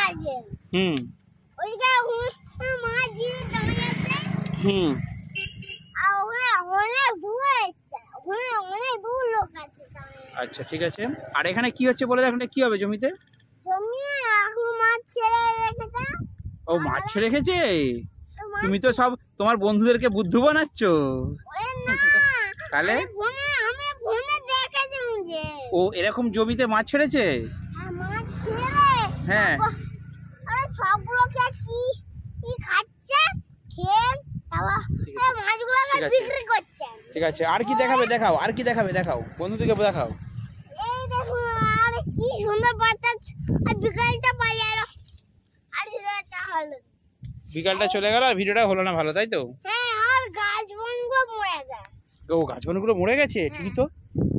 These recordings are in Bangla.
আছে ওইটা মাছ দিয়ে দাঁড়িয়ে আছে আর অনেক দূর লোক আছে। আচ্ছা ঠিক আছে। আর এখানে কি হচ্ছে বলে দেখুন, কি হবে জমিতে? জমি এখন মাছ ছেড়ে রেখেছে। ও মাছ ছেড়ে রেখেছে? তুমি তো সব তোমার বন্ধুদেরকে বুদ্ধু বানাচ্ছ তাহলে। ও এরকম জমিতে মাছ ছেড়েছে? হ্যাঁ ঠিক আছে। আর কি দেখাবে দেখাও, আর কি দেখাবে দেখাও, বন্ধুদেরকে দেখাও। কি সুন্দর বাতাস আর বিকালটা পাই আর ভিডিওটা হলো। বিকালটা চলে গেল আর ভিডিওটা হলো না ভালো, তাই তো? হ্যাঁ আর গাছবনগুলো মরে গেছে। ও গাছবনগুলো মরে গেছে, ঠিকই তো।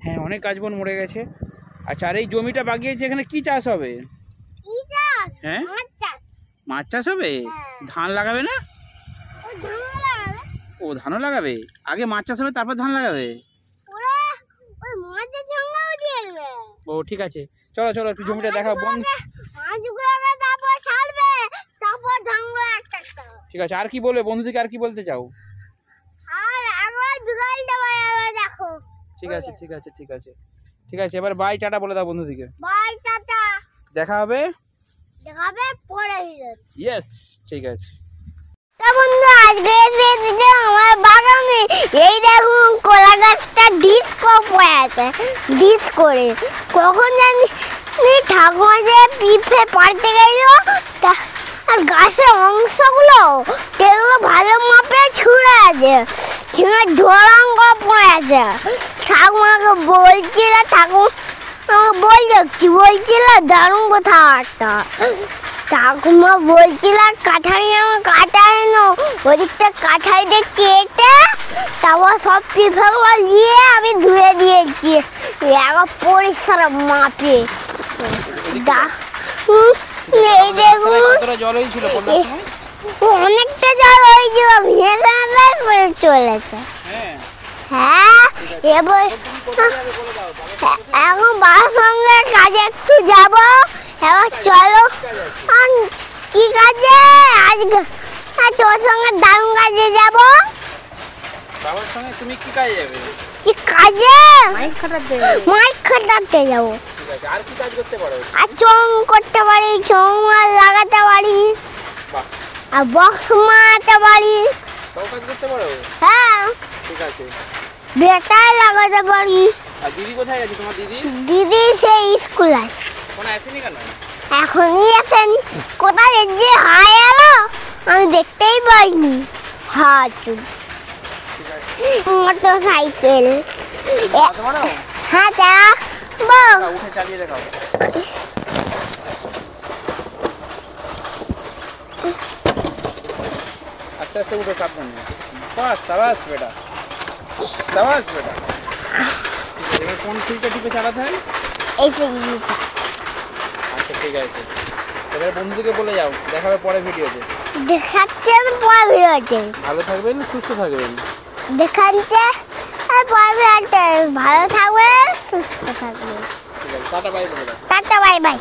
হ্যাঁ অনেক গাছবন মরে গেছে। আচ্ছা আর এই জমিটা বাগিয়েছে, এখানে কি চাষ হবে? কি চাষ? হ্যাঁ মাছ চাষ। মাছ চাষ হবে? ধান লাগাবে না? ও ধানও লাগাবে। আগে মাছ চাষ হবে তারপর ধান লাগাবে? ও ঠিক আছে, চলো চলো একটু জমিটা দেখাও। ঠিক আছে। আর কি বলবে বন্ধুদেরকে, আর কি বলতে চাও? ঠিক আছে ঠিক আছে ঠিক আছে ঠিক আছে। এবার বাই টাটা বলে দাও বন্ধুদেরকে। বাই টাটা, দেখা হবে পরে। ইয়েস ঠিক আছে। বন্ধু আজকে আমার বাগানে এই দেখুন কলা গাছটা ডিস্কো পড়ে আছে, ডিস করে কখন জানি ঠাকুমা যে পিঁপড়ে পাড়তে গেল আর গাছের অংশগুলো সেগুলো ভালো মাপে ছুঁড়ে আছে, ছুঁড়ে ঢোড়াঙ্গ পড়ে আছে। ঠাকুমাকে বলছিল, ঠাকুমা আমাকে বলছিল দারুণ কোথাও একটা। ঠাকুমা বলছিল কাঠারি আমার কাটাই নো, ওদিকটা কাঠাই দিয়ে কেটে তারপর সব পিঁপড়েগুলো দিয়ে আমি ধুয়ে দিয়েছি এবার পরিষ্কার মাপে। এই দেখুন অনেকটা জল হয়েছিল, ভেঙে করে চলেছে। হ্যাঁ এবার এখন বাবার সঙ্গে কাজে একটু যাব। এবার চলো কি কাজে? আজকে তোর সঙ্গে দারুণ কাজে যাব। বাবার সঙ্গে তুমি কি কাজে যাবে? কি কাজে? মাইক খাটাতে। মাইক খাটাতে যাব। ঠিক আছে। আর কি কাজ করতে পারো? আর চং করতে পারি, চং লাগাতে পারি, বাহ। আর বক্স মারাতে পারি। সব কাজ করতে পারো? হ্যাঁ ঠিক আছে। বেটাই লাগাতে পারি। আর দিদি কোথায় গেছে তোমার? দিদি দিদি সেই স্কুল আছে। কোনো আসেনি কেন? এখনই আসেনি। কোথায় যে হাই এলো আমি দেখতেই পাইনি। হাঁটু মোটর সাইকেল। হ্যাঁ চা উঠে চালিয়ে দেখাও। আস্তে আস্তে উঠো, সাবধানে। বাস সাবাস বেটা, সাবাস বেটা। এবার কোন সুইচটা টিপে চালাতে হয়? এই সুইচটা। আচ্ছা ঠিক আছে। এবার বন্ধুদেরকে বলে যাও, দেখাবে পরে ভিডিওতে। দেখাচ্ছে পরে ভিডিওতে। ভালো থাকবেন, সুস্থ থাকবেন। দেখাচ্ছে আর পরে ভিডিওতে। ভালো থাকবেন, সুস্থ থাকবেন। ঠিক আছে, টাটা বাই বলে দাও। Tata bye bye.